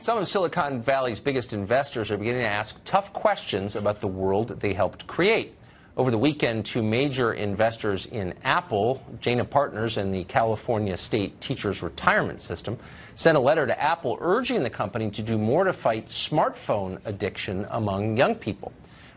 Some of Silicon Valley's biggest investors are beginning to ask tough questions about the world they helped create. Over the weekend, two major investors in Apple, Jana Partners and the California State Teachers Retirement System, sent a letter to Apple urging the company to do more to fight smartphone addiction among young people.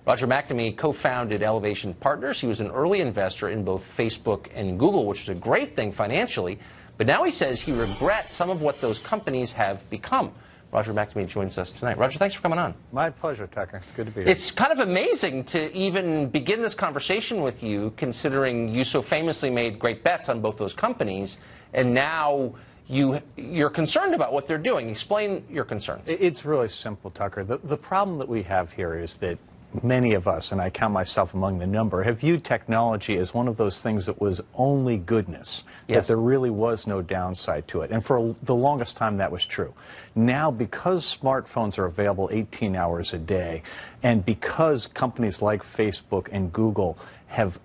Roger McNamee co-founded Elevation Partners. He was an early investor in both Facebook and Google, which is a great thing financially. But now he says he regrets some of what those companies have become. Roger McNamee joins us tonight. Roger, thanks for coming on. My pleasure, Tucker. It's good to be here. It's kind of amazing to even begin this conversation with you, considering you so famously made great bets on both those companies, and now you're concerned about what they're doing. Explain your concerns. It's really simple, Tucker. The problem that we have here is that many of us, and I count myself among the number, have viewed technology as one of those things that was only goodness, yes, that there really was no downside to it. And for the longest time, that was true. Now, because smartphones are available 18 hours a day, and because companies like Facebook and Google have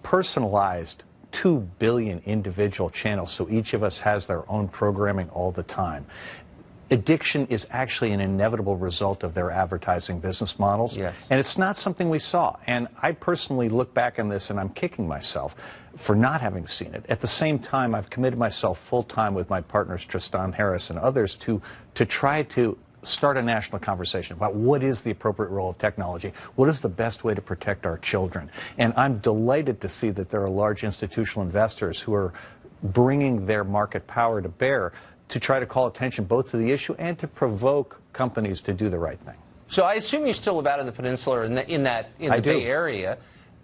personalized 2 billion individual channels, so each of us has their own programming all the time, addiction is actually an inevitable result of their advertising business models. Yes. And it's not something we saw. And I personally look back on this and I'm kicking myself for not having seen it. At the same time, I've committed myself full-time with my partners, Tristan Harris and others, to try to start a national conversation about what is the appropriate role of technology, what is the best way to protect our children. And I'm delighted to see that there are large institutional investors who are bringing their market power to bear to try to call attention both to the issue and to provoke companies to do the right thing. So I assume you still live out in the peninsula, in the Bay Area.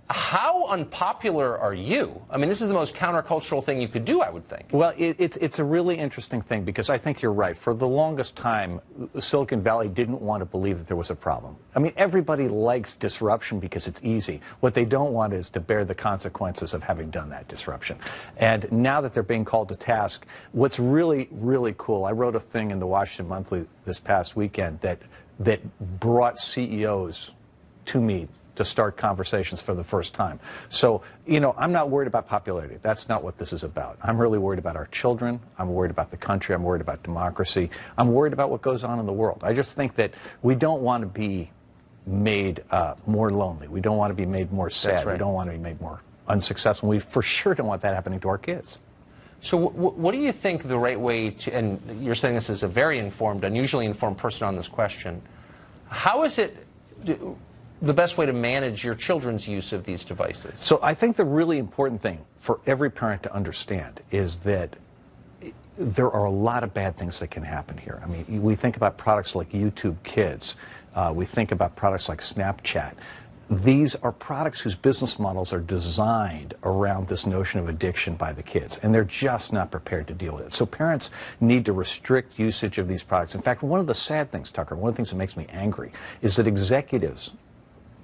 How unpopular are you? I mean, this is the most countercultural thing you could do, I would think. Well, it's a really interesting thing because I think you're right. For the longest time, Silicon Valley didn't want to believe that there was a problem. I mean, everybody likes disruption because it's easy. What they don't want is to bear the consequences of having done that disruption. And now that they're being called to task, what's really, really cool, I wrote a thing in the Washington Monthly this past weekend that brought CEOs to me to start conversations for the first time. So, you know, I'm not worried about popularity. That's not what this is about. I'm really worried about our children. I'm worried about the country. I'm worried about democracy. I'm worried about what goes on in the world. I just think that we don't want to be made more lonely. We don't want to be made more sad. That's right. We don't want to be made more unsuccessful. We for sure don't want that happening to our kids. So what do you think the right way to, and you're saying this as a very informed, unusually informed person on this question, how is it the best way to manage your children's use of these devices? So I think the really important thing for every parent to understand is that there are a lot of bad things that can happen here. I mean, we think about products like YouTube Kids. We think about products like Snapchat. These are products whose business models are designed around this notion of addiction by the kids, and they're just not prepared to deal with it. So parents need to restrict usage of these products. In fact, one of the sad things, Tucker, one of the things that makes me angry is that executives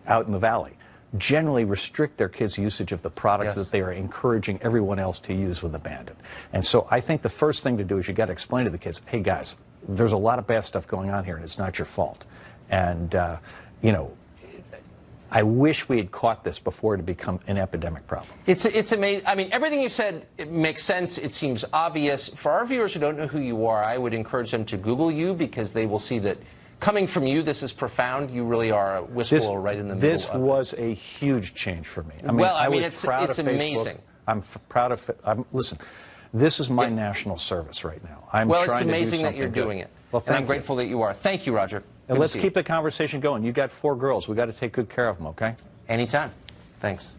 out in the Valley generally restrict their kids' usage of the products Yes. that they are encouraging everyone else to use with abandon. And so I think the first thing to do is you got to explain to the kids, hey guys, there's a lot of bad stuff going on here and it's not your fault. And, you know, I wish we had caught this before it had become an epidemic problem. It's amazing. I mean, everything you said, it makes sense. It seems obvious. For our viewers who don't know who you are, I would encourage them to Google you because they will see that coming from you, this is profound. You really are a whistleblower right in the middle of it. This was a huge change for me. I mean, well, I mean, was proud it's of Facebook. amazing. I'm proud of it. Listen, this is my national service right now. Well, it's amazing that you're doing it. Well, and I'm grateful that you are. Thank you, Roger. And let's keep the conversation going. You got 4 girls. We got to take good care of them, okay? Anytime. Thanks.